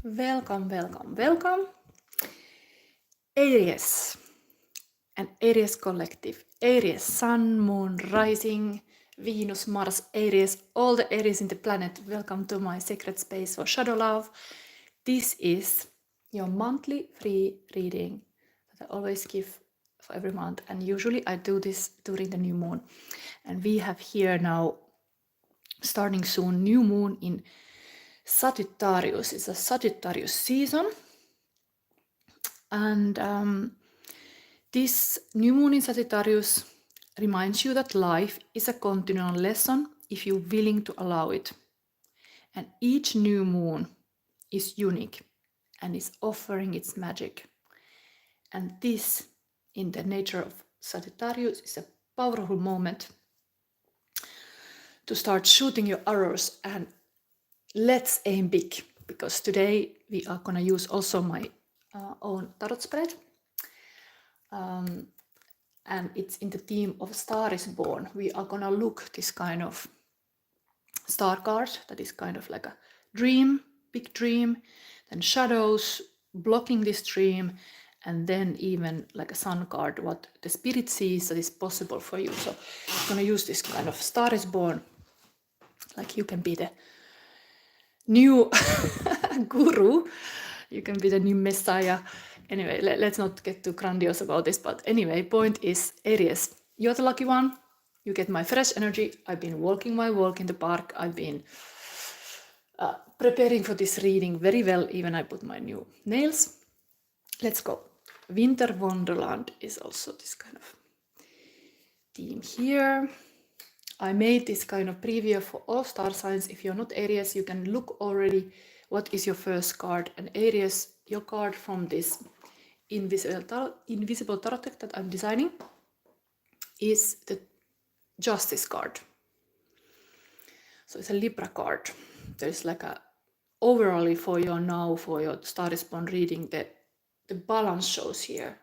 Welcome, welcome, welcome. Aries and Aries collective. Aries, Sun, Moon, Rising, Venus, Mars, Aries, all the Aries in the planet. Welcome to my sacred space for Shadow Love. This is your monthly free reading that I always give for every month. And usually I do this during the new moon. And we have here now, starting soon, new moon in Sagittarius. It's a Sagittarius season. And this new moon in Sagittarius reminds you that life is a continual lesson if you're willing to allow it. And each new moon is unique and is offering its magic. And this, in the nature of Sagittarius, is a powerful moment to start shooting your arrows, and let's aim big, because today we are going to use also my own tarot spread. And it's in the theme of Star is Born. We are gonna look this kind of star card that is kind of like a dream, big dream, then shadows blocking this dream, and then even like a sun card, what the spirit sees that is possible for you. So I'm gonna use this kind of Star is Born, like you can be the new guru, you can be the new messiah. Anyway, let's not get too grandiose about this, but anyway, point is, Aries, you're the lucky one. You get my fresh energy. I've been walking my walk in the park. I've been preparing for this reading very well. Even I put my new nails. Let's go. Winter Wonderland is also this kind of theme here. I made this kind of preview for all star signs. If you're not Aries, you can look already what is your first card. And Aries, your card from this invisible tarot deck that I'm designing is the Justice card. So it's a Libra card. There's like a overall for your Star is Born reading, the balance shows here.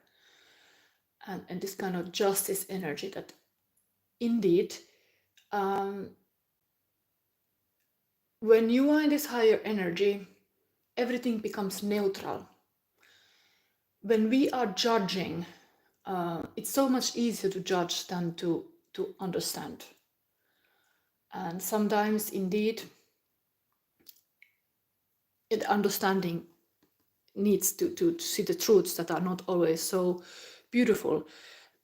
And this kind of justice energy that indeed, when you are in this higher energy, everything becomes neutral. When we are judging, it's so much easier to judge than to understand. And sometimes, indeed, the understanding needs to see the truths that are not always so beautiful.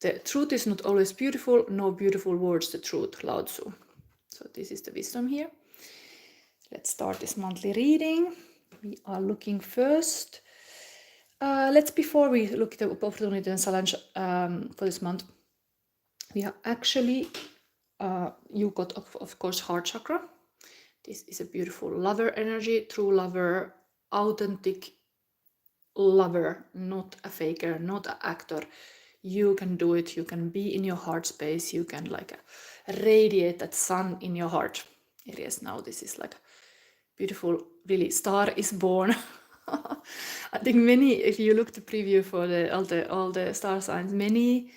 The truth is not always beautiful, no beautiful words, the truth, Lao Tzu. So this is the wisdom here. Let's start this monthly reading. We are looking first. Before we look at the opportunity and challenge for this month, we are actually, you got, of course, heart chakra. This is a beautiful lover energy, true lover, authentic lover, not a faker, not an actor. You can do it. You can be in your heart space. You can like radiate that sun in your heart. Aries, now this is like beautiful, really, Star is Born. I think many, if you look the preview for all the star signs, many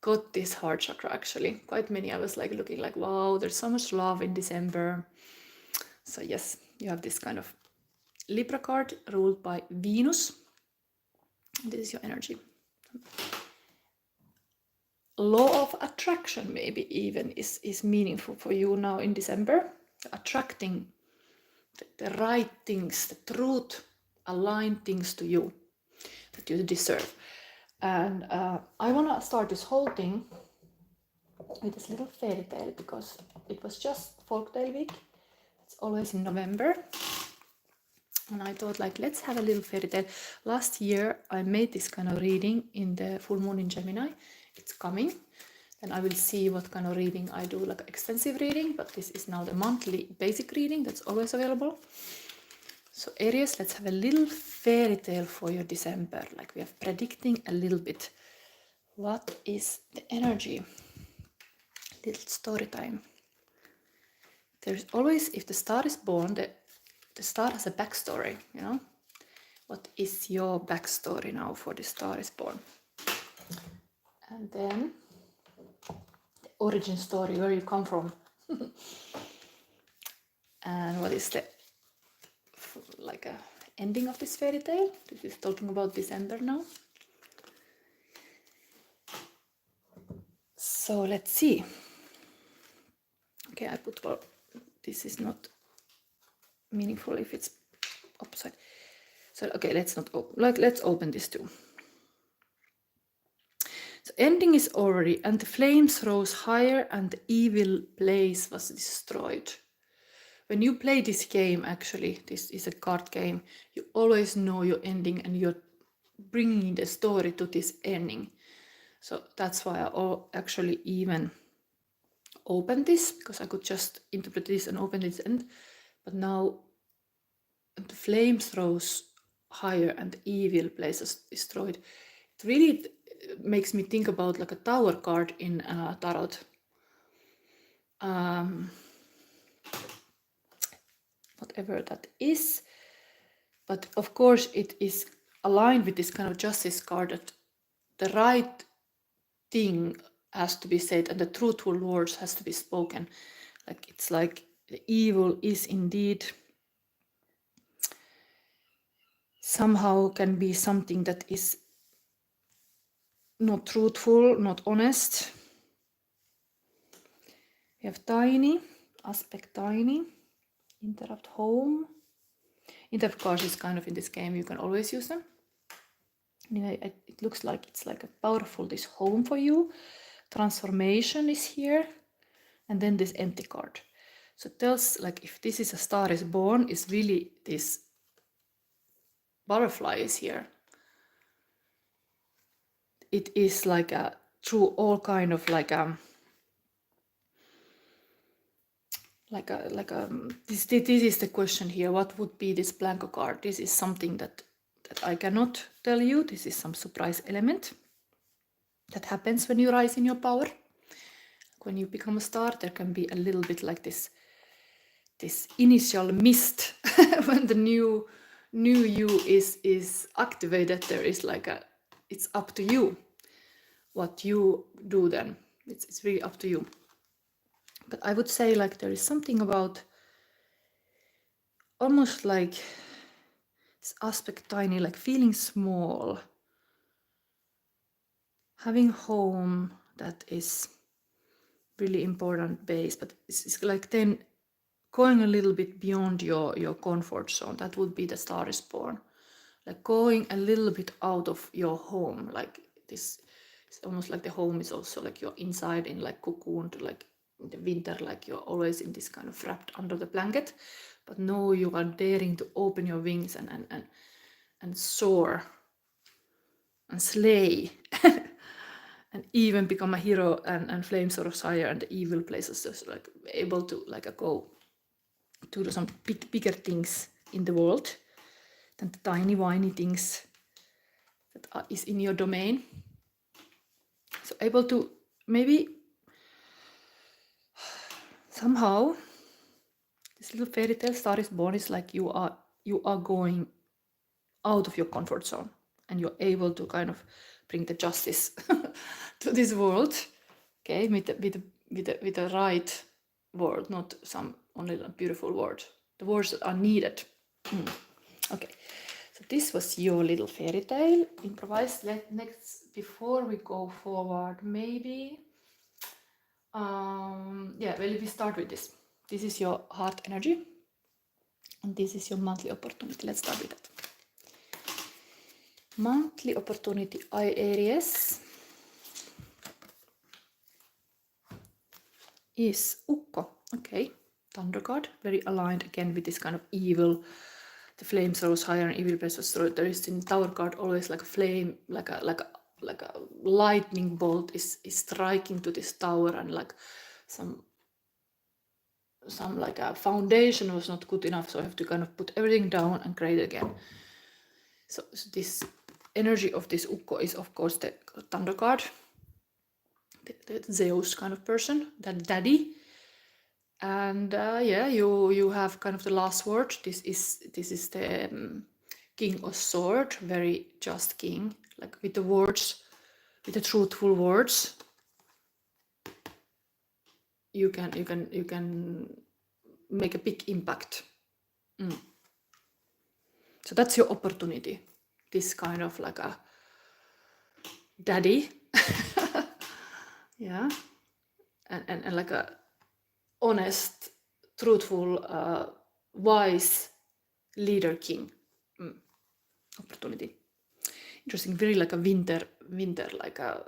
got this heart chakra actually. Quite many. I was like looking like, wow, there's so much love in December. So yes, you have this kind of Libra card ruled by Venus. This is your energy. Law of attraction maybe even is meaningful for you now in December. Attracting the right things, the truth, aligned things to you that you deserve. And I want to start this whole thing with this little fairy tale, because it was just folktale week. It's always in November. And I thought, like, let's have a little fairy tale. Last year, I made this kind of reading in the full moon in Gemini. It's coming. Then I will see what kind of reading I do, like extensive reading. But this is now the monthly basic reading that's always available. So Aries, let's have a little fairy tale for your December. Like we are predicting a little bit. What is the energy? Little story time. There's always, if the star is born, the star has a backstory, you know? What is your backstory now for the star is born? And then the origin story, where you come from. And what is the like a ending of this fairy tale. This is talking about December now. So let's see. Okay, I put, well, this is not meaningful if it's upside. So okay, let's not let's open this too. So ending is already, and the flames rose higher, and the evil place was destroyed. When you play this game, actually, this is a card game, you always know your ending, and you're bringing the story to this ending. So that's why I actually even open this, because I could just interpret this and open this end. But now the flames rose higher and the evil place is destroyed. It really makes me think about like a tower card in tarot. Whatever that is. But of course it is aligned with this kind of justice card, that the right thing has to be said and the truthful words has to be spoken. Like it's like the evil is indeed somehow can be something that is not truthful, not honest. We have tiny, aspect tiny, interrupt home. Interrupt cards is kind of in this game, you can always use them. Anyway, it looks like it's like a powerful, this home for you. Transformation is here. And then this empty card. So it tells like if this is a star is born, is really this butterfly is here. It is like a through all kind of this is the question here. What would be this blanco card? This is something that I cannot tell you. This is some surprise element that happens when you rise in your power. When you become a star, there can be a little bit like this initial mist when the new you is activated. There is like it's up to you what you do then. It's really up to you. But I would say like there is something about almost like this aspect tiny, like feeling small, having home that is really important base, but it's like then going a little bit beyond your comfort zone. That would be the star is born. Like going a little bit out of your home. Like this, it's almost like the home is also like you're inside in like cocoon, to like in the winter, like you're always in this kind of wrapped under the blanket. But no, you are daring to open your wings and soar and slay and even become a hero and flame sort of sire, and the evil places just like able to like go to some bigger things in the world than the tiny whiny things that is in your domain. So able to maybe somehow this little fairy tale star is born is like you are going out of your comfort zone, and you're able to kind of bring the justice to this world, okay, with the right word, not some only a beautiful word, the words that are needed. Okay, so this was your little fairy tale. Improvise. Next, before we go forward, maybe we start with this. This is your heart energy, and this is your monthly opportunity. Let's start with that. Monthly opportunity, Aries, is Ukko. Okay, thunder card, very aligned again with this kind of evil. The flames rose higher and evil place was destroyed. There is in tower card always like a flame, like a lightning bolt is striking to this tower, and like some like a foundation was not good enough, so I have to kind of put everything down and create again. So this energy of this Ukko is of course the thunder card, the Zeus kind of person, that daddy. And you have kind of the last word. This is the king of sword, very just king, like with the words, with the truthful words. You can make a big impact. So that's your opportunity. This kind of like a daddy. Yeah. And like a honest, truthful, wise leader king. Opportunity. Interesting, very like a winter, like a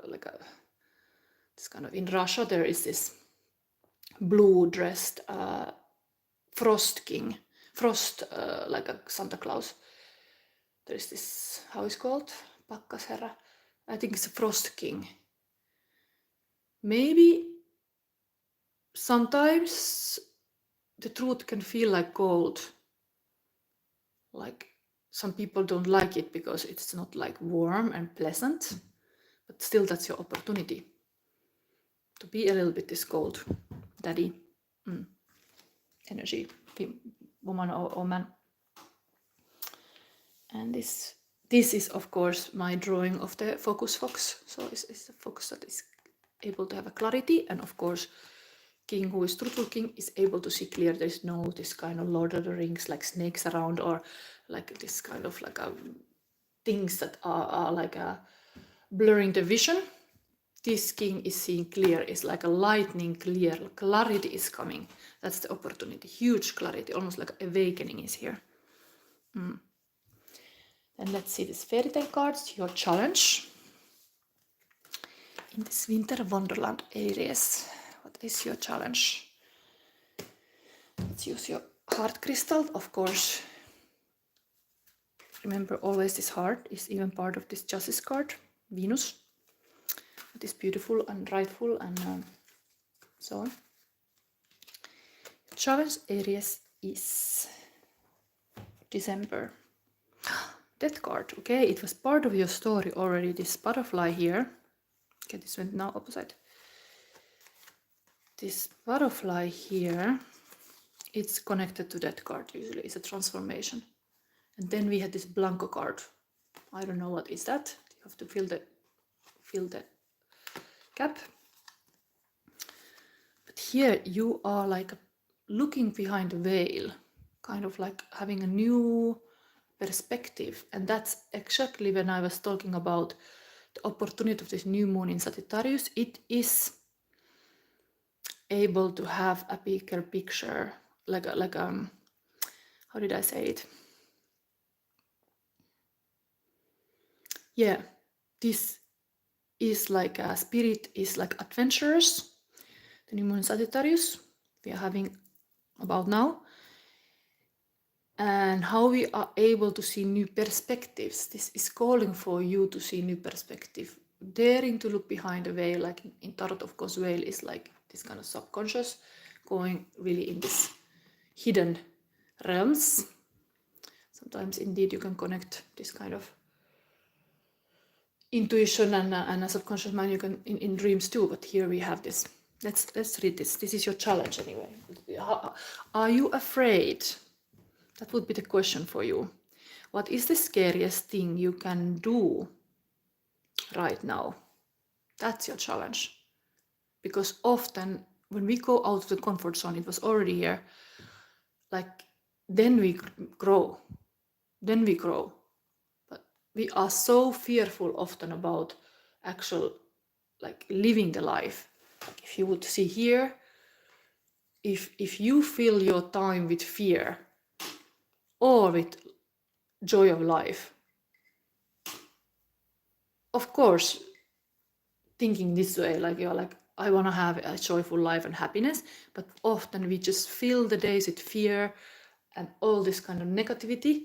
this kind of, in Russia there is this blue dressed frost king, like a Santa Claus. There is this, how is called? Pakkasherra. I think it's a frost king. Maybe sometimes the truth can feel like cold. Like some people don't like it because it's not like warm and pleasant, but still that's your opportunity to be a little bit this cold daddy energy, woman or man. And this is of course my drawing of the focus fox. So it's a fox that is able to have a clarity, and of course king who is truthful king is able to see clear. There's no this kind of Lord of the Rings like snakes around, or like this kind of like things that are like blurring the vision. This king is seeing clear, is like a lightning clear, clarity is coming. That's the opportunity, huge clarity, almost like awakening is here. And let's see this fairy tale cards, your challenge. In this winter wonderland, Aries, what is your challenge? Let's use your heart crystal, of course. Remember always this heart is even part of this justice card, Venus. It is beautiful and rightful and so on. Challenge, Aries, is December. Death card, okay, it was part of your story already, this butterfly here. Okay, this went now opposite. This butterfly here, it's connected to that card usually, it's a transformation. And then we had this Blanco card. I don't know what is that. You have to fill the gap. But here you are like looking behind the veil, kind of like having a new perspective. And that's exactly when I was talking about the opportunity of this new moon in Sagittarius. It is able to have a bigger picture, like how did I say it? Yeah, this is like a spirit is like adventurous. The new moon in Sagittarius we are having about now, and how we are able to see new perspectives. This is calling for you to see new perspective, daring to look behind the veil. Like in Tarot, of course, veil is like this kind of subconscious, going really in this hidden realms. Sometimes indeed you can connect this kind of intuition and a subconscious mind, you can in dreams too, but here we have this. Let's read this. This is your challenge anyway. Are you afraid? That would be the question for you. What is the scariest thing you can do right now? That's your challenge. Because often when we go out of the comfort zone, it was already here, like then we grow. But we are so fearful often about actual like living the life. Like if you would see here, if you fill your time with fear or with joy of life, of course thinking this way, like you're like, I want to have a joyful life and happiness, but often we just fill the days with fear and all this kind of negativity,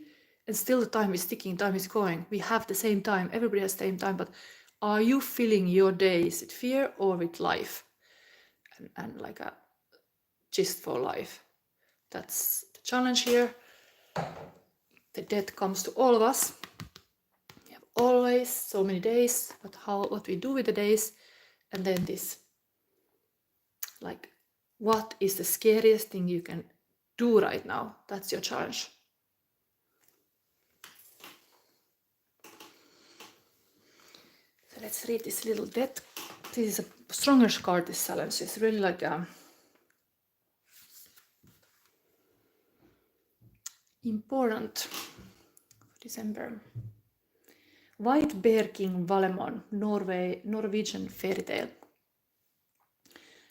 and still the time is ticking, time is going. We have the same time, everybody has the same time, but are you filling your days with fear or with life and like a gist for life? That's the challenge here. The death comes to all of us. We have always so many days, but what we do with the days, and then this, like, what is the scariest thing you can do right now? That's your challenge. So let's read this little death. This is a stronger card, this challenge. It's really like important December. White Bear King Valemon, Norwegian fairy tale.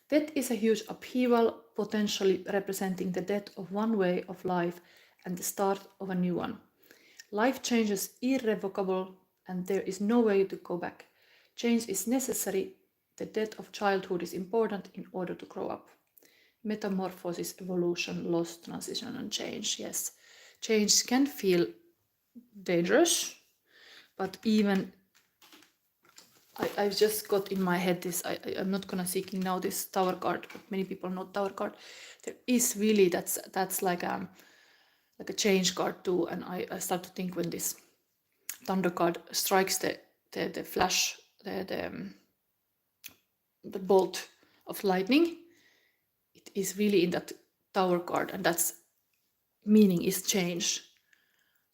Death is a huge upheaval, potentially representing the death of one way of life and the start of a new one. Life change is irrevocable and there is no way to go back. Change is necessary. The death of childhood is important in order to grow up. Metamorphosis, evolution, loss, transition, and change. Yes, change can feel dangerous, but even I've just got in my head this, I'm not gonna seek now this Tower card, but many people know Tower card. There is really, that's like a change card too, and I start to think when this Thunder card strikes the flash, the bolt of lightning, it is really in that Tower card, and that's meaning is change.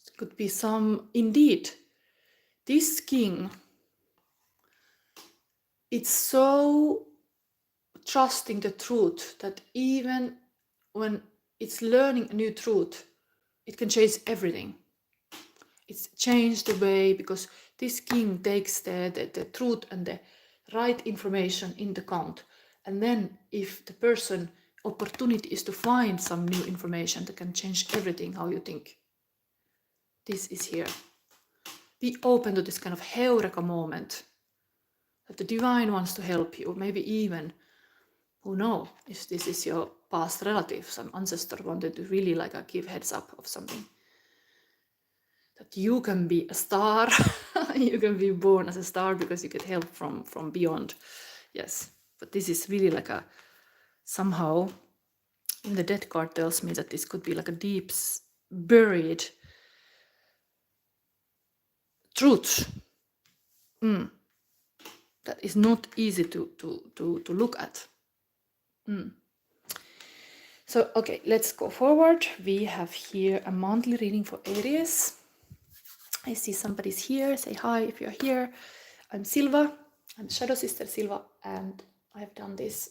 It could be some, indeed, this king, it's so trusting the truth that even when it's learning a new truth, it can change everything. It's changed the way, because this king takes the truth and the right information into account. And then if the person, opportunity is to find some new information that can change everything, how you think. This is here. Be open to this kind of heureka moment, that the divine wants to help you. Maybe even, who knows, if this is your past relative, some ancestor wanted to really like give heads up of something. That you can be a star, you can be born as a star because you get help from beyond. Yes, but this is really like a, somehow, the death card tells me that this could be like a deep, buried truth. That is not easy to look at. So, okay, let's go forward. We have here a monthly reading for Aries. I see somebody's here. Say hi if you're here. I'm Silva. I'm Shadow Sister Silva, and I've done these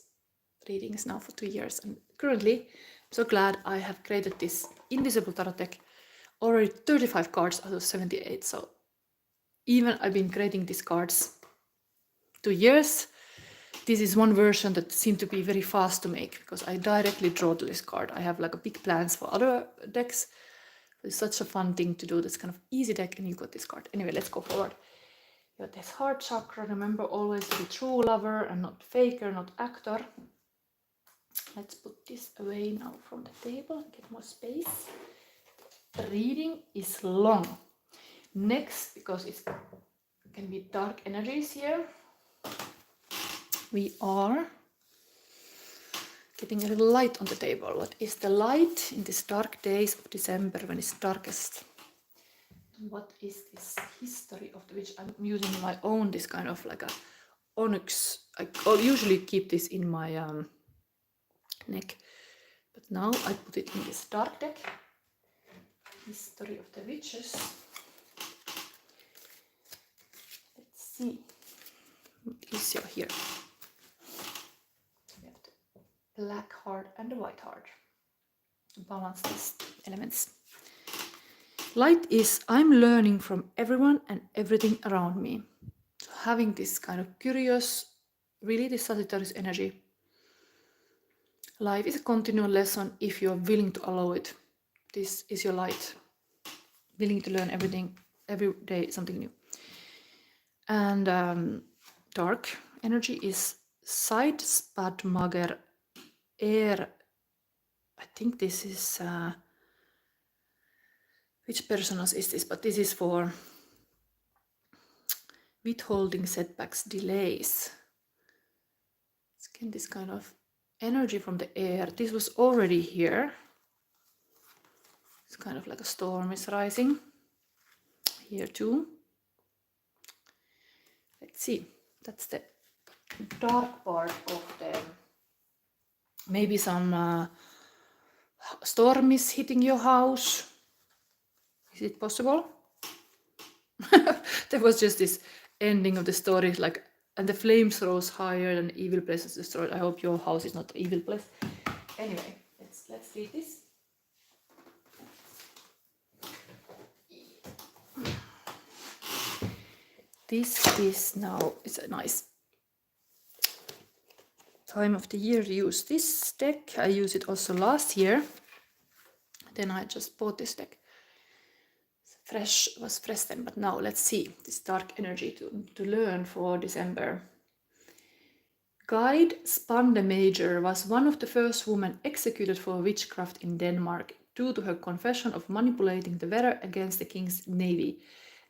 readings now for 2 years. And currently, I'm so glad I have created this invisible tarot deck. Already 35 cards out of 78. So even I've been creating these cards 2 years. This is one version that seemed to be very fast to make, because I directly draw to this card. I have like a big plans for other decks. It's such a fun thing to do, this kind of easy deck, and you got this card. Anyway, let's go forward. You got this heart chakra. Remember always to be true lover and not faker, not actor. Let's put this away now from the table, get more space. The reading is long. Next, because it can be dark energies here, we are getting a little light on the table. What is the light in these dark days of December when it's darkest? And what is this history of the witch? I'm using my own, this kind of like a onyx. I'll usually keep this in my neck, but now I put it in this dark deck. History of the witches. Let's see. What is here? We have the black heart and the white heart. Balance these elements. Light is, I'm learning from everyone and everything around me. So having this kind of curious, really this Sagittarius energy. Life is a continual lesson if you are willing to allow it. This is your light. Willing to learn everything, every day something new. And dark energy is Side Spadmager Air. I think this is, which personas is this? But this is for withholding, setbacks, delays. It's again this kind of energy from the air. This was already here. It's kind of like a storm is rising here too. Let's see. That's the dark part of the, maybe some storm is hitting your house. Is it possible? There was just this ending of the story, like, and the flames rose higher and evil places destroyed. I hope your house is not an evil place. Anyway, let's read this. This is now, it's a nice time of the year to use this deck. I used it also last year. Then I just bought this deck. Was fresh then, but now let's see this dark energy to learn for December. Guide Spande Major was one of the first women executed for witchcraft in Denmark due to her confession of manipulating the weather against the king's navy.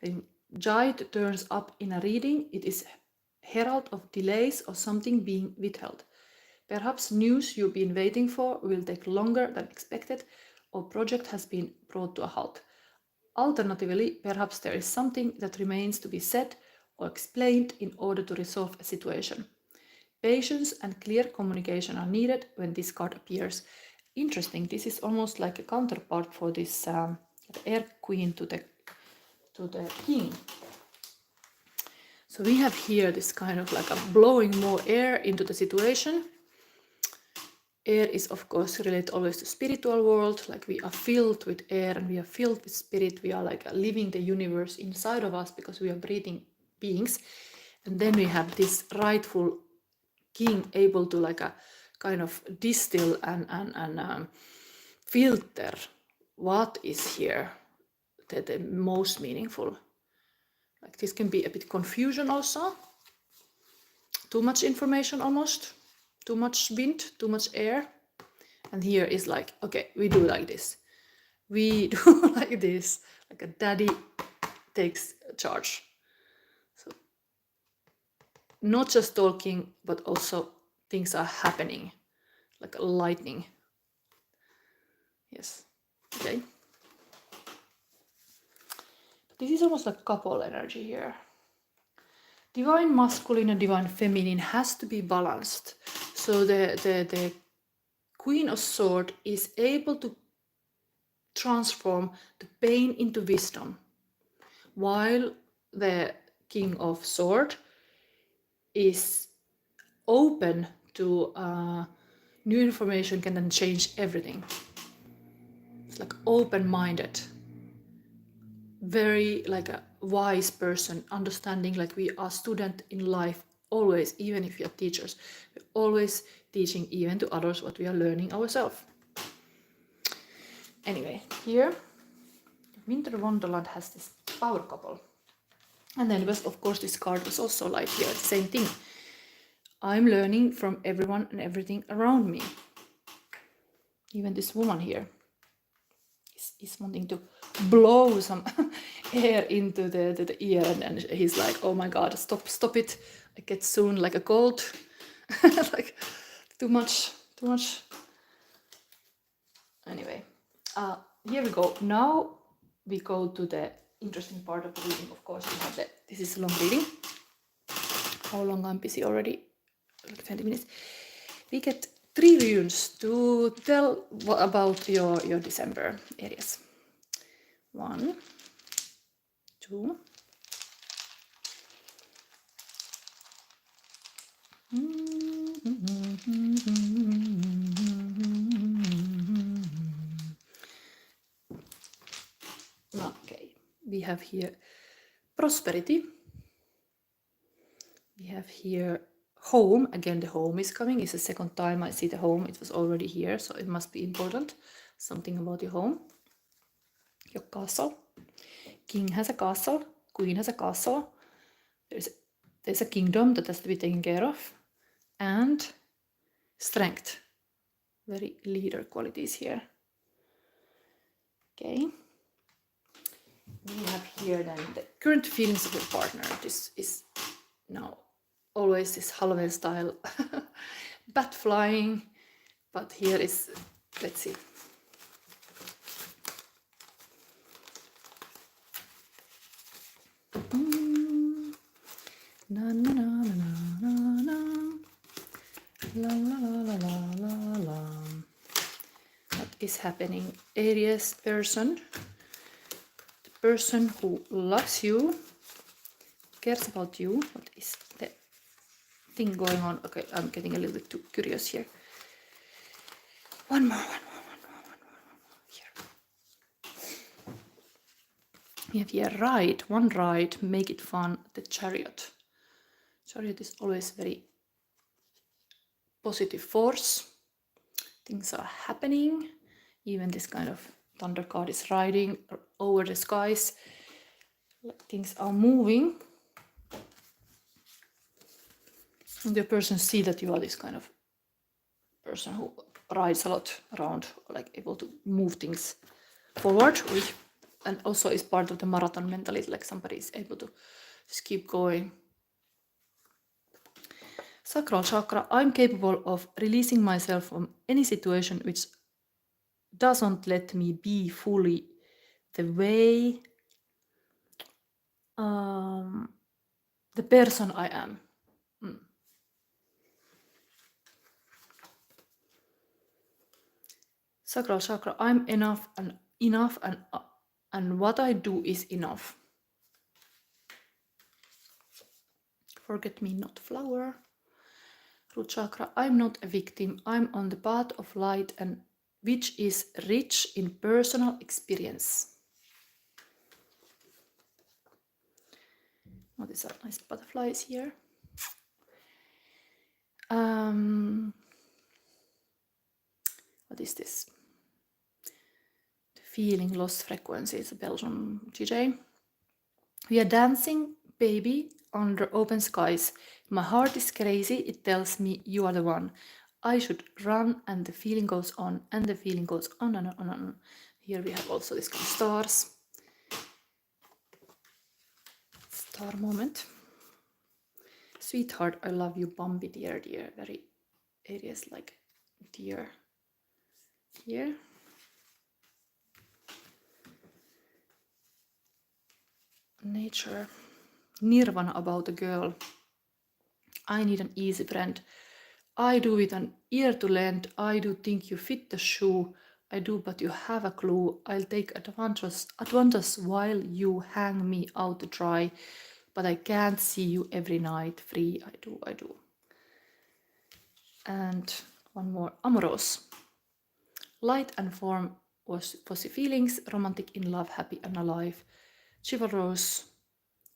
When Guide turns up in a reading, it is herald of delays or something being withheld. Perhaps news you've been waiting for will take longer than expected, or project has been brought to a halt. Alternatively, perhaps there is something that remains to be said or explained in order to resolve a situation. Patience and clear communication are needed when this card appears. Interesting, this is almost like a counterpart for this air queen to the king. So we have here this kind of like a blowing more air into the situation. Air is of course related always to spiritual world, like we are filled with air and we are filled with spirit. We are like living the universe inside of us because we are breathing beings. And then we have this rightful king able to like a kind of distill and filter what is here the most meaningful. Like this can be a bit confusion also. Too much information almost. Too much wind, too much air. And here is like, okay, we do like this. We do like this. Like a daddy takes charge. So not just talking, but also things are happening. Like a lightning. Yes. Okay. This is almost like couple energy here. Divine masculine and divine feminine has to be balanced. So the Queen of Swords is able to transform the pain into wisdom, while the King of Swords is open to new information can then change everything. It's like open-minded, very like a wise person, understanding like we are student in life always, even if we are teachers, we're always teaching even to others what we are learning ourselves. Anyway, here Winter Wonderland has this power couple, and then was of course this card was also like here the same thing. I'm learning from everyone and everything around me. Even this woman here is wanting to blow some air into the ear, and he's like, oh my god, stop it, I get soon like a cold. Like too much. Anyway, here we go. Now we go to the interesting part of the reading. Of course, we have this is a long reading. How long I'm busy already? Like 20 minutes. We get 3 runes to tell about your December Aries. 1, 2. Okay, we have here prosperity. We have here home. Again, the home is coming. It's the second time I see the home. It was already here, so it must be important. Something about your home. Your castle. King has a castle. Queen has a castle. There's a kingdom that has to be taken care of. And strength. Very leader qualities here. Okay. We have here then the current feelings of your partner. This is now always this Halloween style bat flying, but here is, let's see. Na na na na na na la la la la la la. What is happening? Aries person, the person who loves you, cares about you. What is the thing going on? Okay, I'm getting a little bit too curious here. One more. Here. We have here ride, one ride, make it fun, the chariot. Chariot is always very positive force. Things are happening. Even this kind of thunder card is riding over the skies. Things are moving. And the person see that you are this kind of person who rides a lot around, like able to move things forward, and also is part of the marathon mentality, like somebody is able to just keep going. Sacral chakra, I'm capable of releasing myself from any situation which doesn't let me be fully the way the person I am. Sacral chakra, I'm enough and what I do is enough. Forget me not flower. Root chakra, I'm not a victim. I'm on the path of light and which is rich in personal experience. Oh, these are nice butterflies here. What is this? The feeling lost frequency. It's a Belgian DJ. We are dancing, baby, under open skies. My heart is crazy. It tells me you are the one. I should run, and the feeling goes on, and the feeling goes on and on and on. Here we have also this kind of stars. Star moment. Sweetheart, I love you, Bambi, dear, dear. Very Aries like dear. Here. Nature. Nirvana about a girl. I need an easy friend. I do with an ear to lend. I do think you fit the shoe. I do, but you have a clue. I'll take advantage while you hang me out to dry. But I can't see you every night. Free, I do. And one more, amorous. Light and form was fuzzy feelings, romantic in love, happy and alive. Chivalrous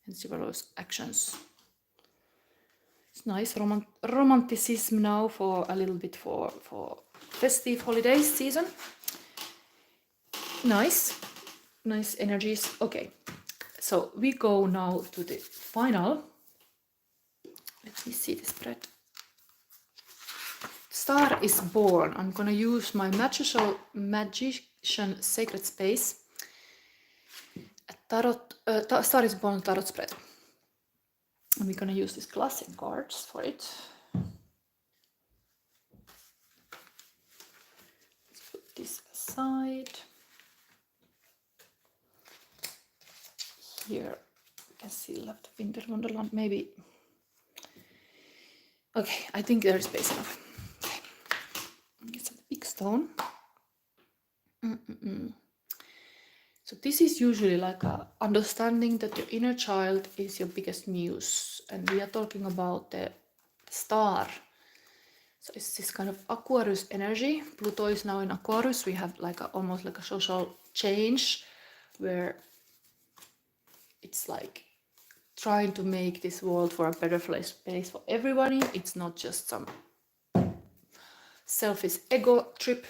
and chivalrous actions. It's nice romanticism now for a little bit for festive holidays season. Nice energies. Okay, so we go now to the final. Let me see the spread. Star is born. I'm gonna use my magician sacred space. Star is born tarot spread. And we're gonna use these classic cards for it. Let's put this aside. Here you can see left Winter Wonderland, maybe. Okay, I think there is space enough. Okay. Get some big stone. So this is usually like a understanding that your inner child is your biggest muse, and we are talking about the star. So it's this kind of Aquarius energy. Pluto is now in Aquarius. We have like almost like a social change where it's like trying to make this world for a better place for everybody. It's not just some selfish ego trip.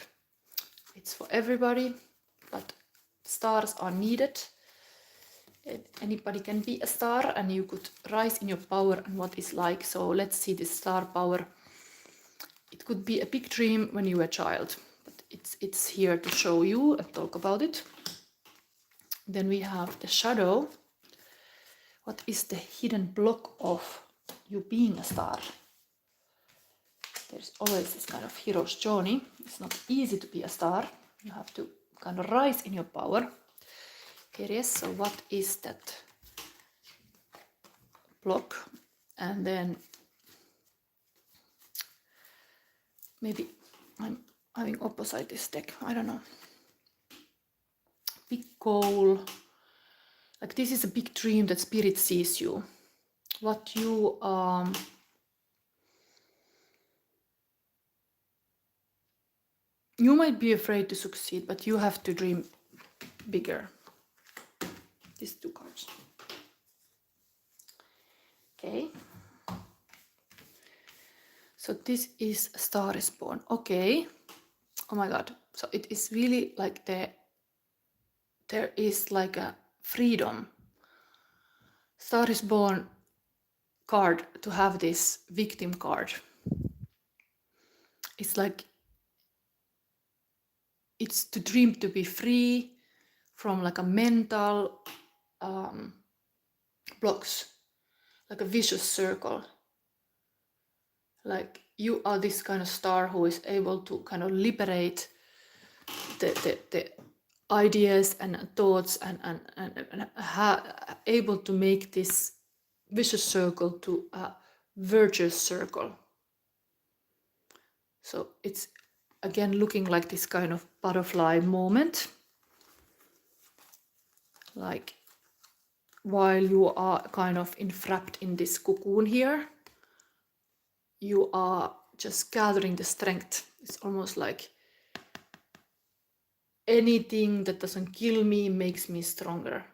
It's for everybody, but stars are needed. Anybody can be a star and you could rise in your power and what is like. So let's see this star power. It could be a big dream when you were a child, but it's here to show you and talk about it. Then we have the shadow. What is the hidden block of you being a star? There's always this kind of hero's journey. It's not easy to be a star. You have to kind of rise in your power. Aries, so what is that block? And then maybe I'm having opposite this deck. I don't know. Big goal. Like this is a big dream that spirit sees you. What you you might be afraid to succeed, but you have to dream bigger. these 2 cards. Okay. So this is Star is Born. Okay. Oh my god. So it is really like there is like a freedom. Star is Born card to have this victim card. It's like it's to dream to be free from like a mental blocks, like a vicious circle. Like you are this kind of star who is able to kind of liberate the ideas and thoughts and able to make this vicious circle to a virtuous circle. So it's again looking like this kind of butterfly moment. Like while you are kind of enwrapped in this cocoon here, you are just gathering the strength. It's almost like anything that doesn't kill me makes me stronger.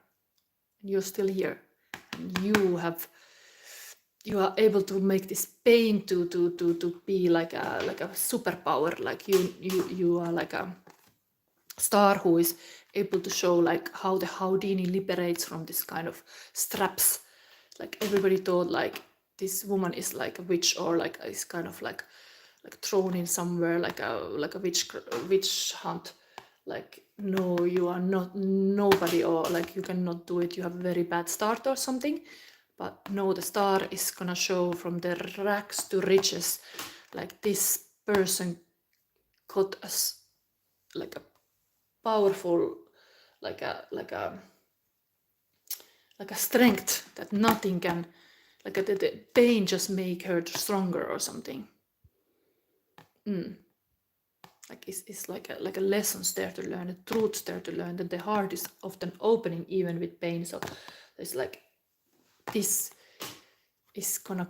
You're still here, and you are able to make this pain to be like a superpower. Like you are like a star who is able to show like how the Houdini liberates from this kind of straps. Like everybody thought like this woman is like a witch, or like is kind of like thrown in somewhere like a witch hunt. Like no, you are not nobody, or like you cannot do it, you have a very bad start or something. But no, the star is gonna show from the rags to riches. Like this person got us like a powerful, like a strength that nothing can, like the pain just make her stronger or something. Like it's like a lessons there to learn, the truths there to learn, that the heart is often opening even with pain. So it's like this is gonna,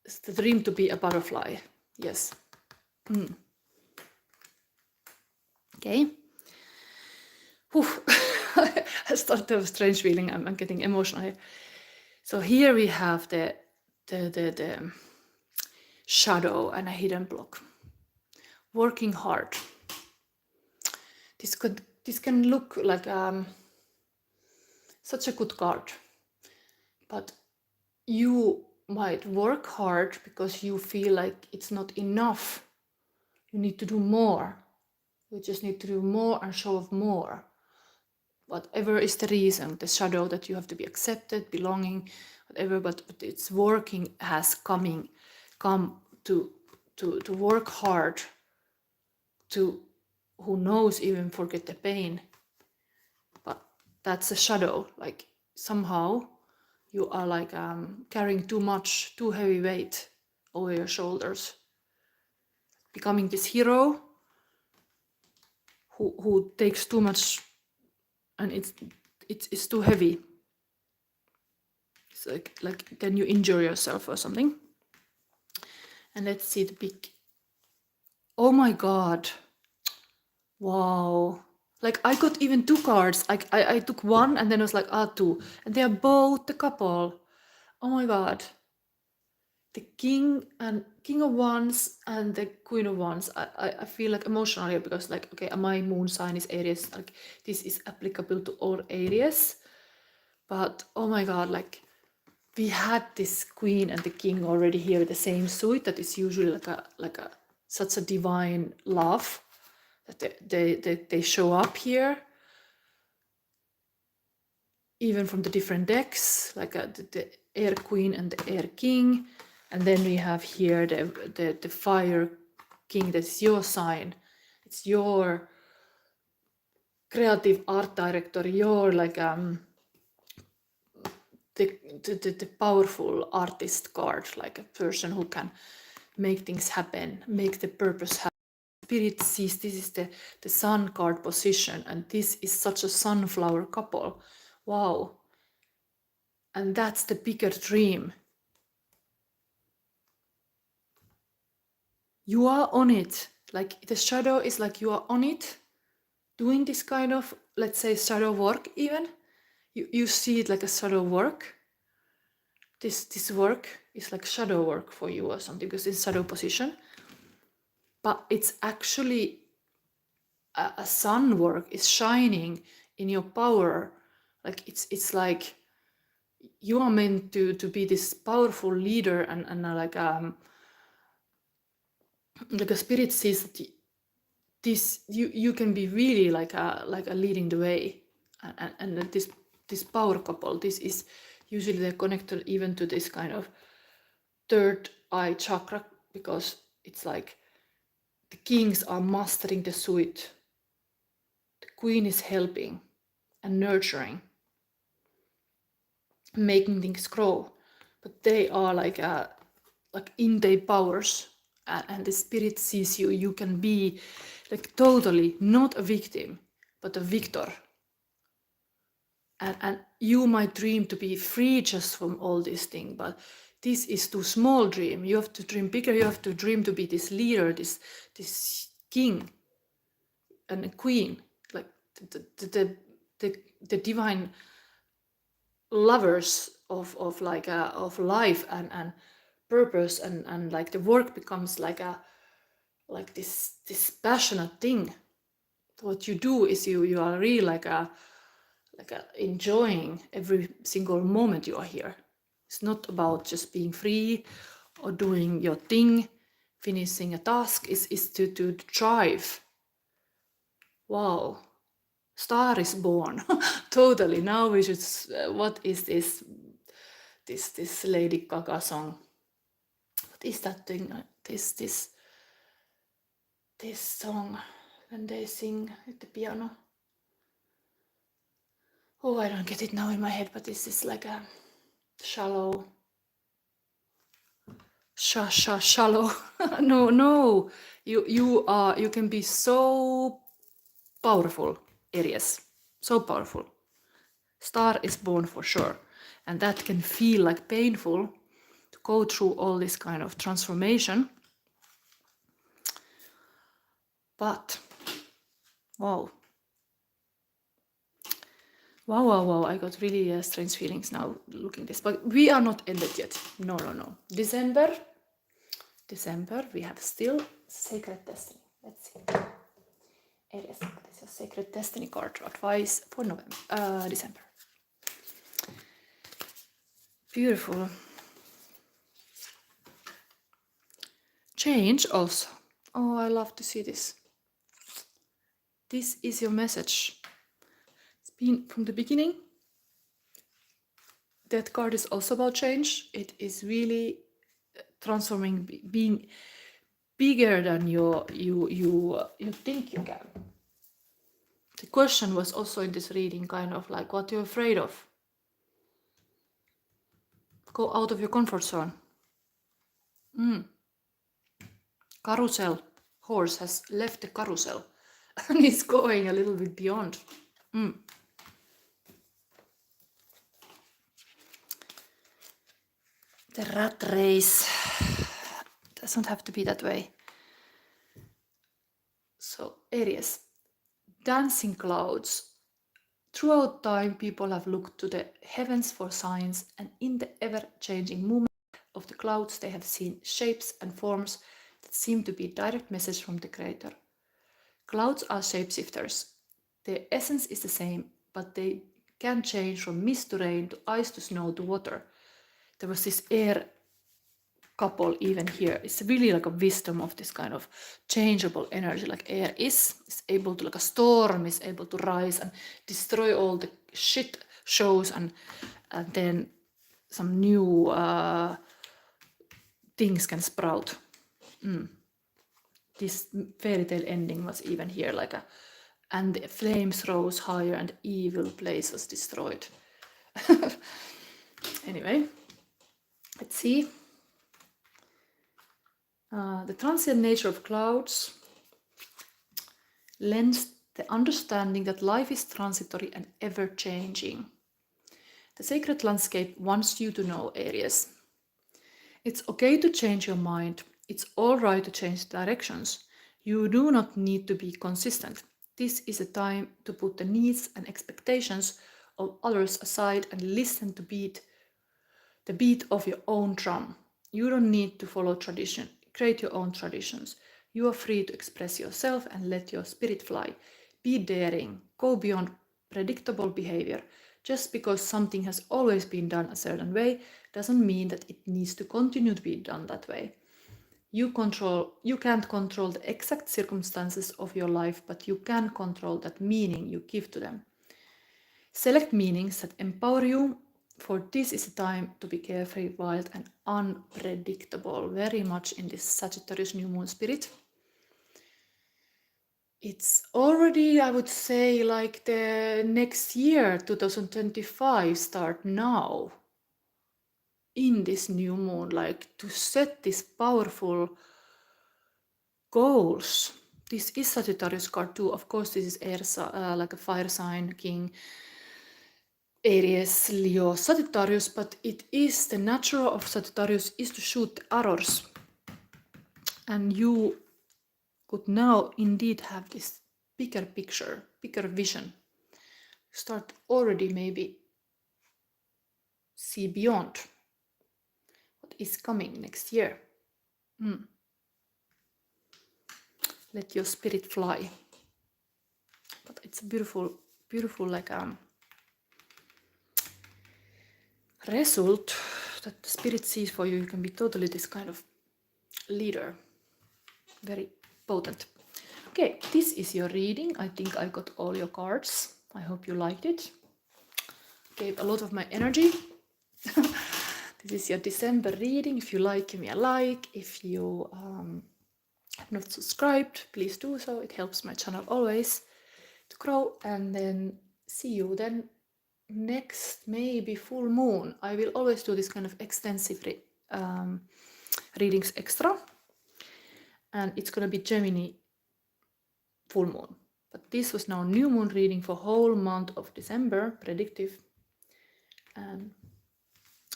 it's the dream to be a butterfly. Yes. Okay. I started to have a strange feeling. I'm getting emotional here. So here we have the shadow and a hidden block. Working hard. This can look like such a good card, but you might work hard because you feel like it's not enough. You need to do more. You just need to do more and show off more. Whatever is the reason, the shadow that you have to be accepted, belonging, whatever, but it's working has come to work hard, to, who knows, even forget the pain. But that's a shadow. Like somehow you are like carrying too heavy weight over your shoulders, becoming this hero who takes too much, and it's too heavy. It's like then you injure yourself or something. And let's see the big, oh my god, wow. Like I got even 2 cards. I took one and then I was like, 2. And they are both the couple. Oh my god. The king of wands and the queen of wands. I feel like emotional here because like, okay, my moon sign is Aries. Like this is applicable to all Aries. But oh my god, like we had this queen and the king already here with the same suit. That is usually like a such a divine love that they show up here, even from the different decks, like the air queen and the air king. And then we have here the fire king. That's your sign. It's your creative art director, your like the powerful artist card, like a person who can make things happen, make the purpose happen. Spirit sees this is the sun card position, and this is such a sunflower couple. Wow. And that's the bigger dream. You are on it. Like the shadow is like you are on it, doing this kind of, let's say, shadow work even. You see it like a shadow work. This work is like shadow work for you or something, because it's shadow position. But it's actually a sun work is shining in your power. Like it's like you are meant to be this powerful leader, and like a spirit sees that this you can be really like a leading the way, and that this power couple, this is usually they're connected even to this kind of third eye chakra, because it's like the kings are mastering the suit, the queen is helping and nurturing, making things grow, but they are like in their powers, and the spirit sees you can be like totally not a victim but a victor, and you might dream to be free just from all these things, but this is too small dream. You have to dream bigger. You have to dream to be this leader, this king and a queen, like the divine lovers of like of life and purpose, and like the work becomes like this passionate thing. What you do is you are really like enjoying every single moment you are here. It's not about just being free or doing your thing, finishing a task. Is to drive. Wow, star is born. Totally. Now we should what is this Lady Gaga song? What is that thing? This song when they sing at the piano. Oh, I don't get it now in my head, but this is like a shallow. Shallow. No. You can be so powerful, Aries. So powerful. Star is born for sure. And that can feel like painful to go through all this kind of transformation. But wow. Wow. I got really strange feelings now looking this. But we are not ended yet. No. December, we have still Sacred Destiny. Let's see. Aries, what is your Sacred Destiny card? Advice for December. Beautiful. Change also. Oh, I love to see this. This is your message. It's been from the beginning. That card is also about change. It is really transforming, being bigger than you think you can. The question was also in this reading kind of like what you're afraid of. Go out of your comfort zone. Carousel. Horse has left the carousel and is going a little bit beyond. The rat race doesn't have to be that way. So Aries, dancing clouds. Throughout time, people have looked to the heavens for signs, and in the ever-changing movement of the clouds, they have seen shapes and forms that seem to be direct message from the Creator. Clouds are shapeshifters. Their essence is the same, but they can change from mist to rain to ice to snow to water. There was this air couple even here. It's really like a wisdom of this kind of changeable energy, like air is able to, like a storm is able to rise and destroy all the shit shows, and then some new things can sprout. This fairy tale ending was even here, like and the flames rose higher and the evil place was destroyed. Anyway, let's see. The transient nature of clouds lends the understanding that life is transitory and ever-changing. The sacred landscape wants you to know, Aries. It's okay to change your mind. It's all right to change directions. You do not need to be consistent. This is a time to put the needs and expectations of others aside and listen to the beat of your own drum. You don't need to follow tradition. Create your own traditions. You are free to express yourself and let your spirit fly. Be daring. Go beyond predictable behavior. Just because something has always been done a certain way doesn't mean that it needs to continue to be done that way. You can't control the exact circumstances of your life, but you can control that meaning you give to them. Select meanings that empower you, for this is a time to be carefree, wild, and unpredictable. Very much in this Sagittarius new moon spirit. It's already, I would say, like the next year, 2025, start now. In this new moon, like to set these powerful goals. This is Sagittarius card too. Of course, this is Aries, like a fire sign, king, Aries, Leo, Sagittarius, but it is the nature of Sagittarius is to shoot the arrows. And you could now indeed have this bigger picture, bigger vision. Start already maybe see beyond what is coming next year. Let your spirit fly. But it's a beautiful, like result that the spirit sees for you. You can be totally this kind of leader. Very potent. Okay, this is your reading. I think I got all your cards. I hope you liked it. Gave a lot of my energy. This is your December reading. If you like, give me a like. If you have not subscribed, please do so. It helps my channel always to grow. And then see you then next maybe full moon. I will always do this kind of extensive readings extra. And it's going to be Gemini full moon. But this was now new moon reading for whole month of December, predictive. And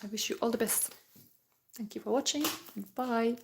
I wish you all the best. Thank you for watching. Bye.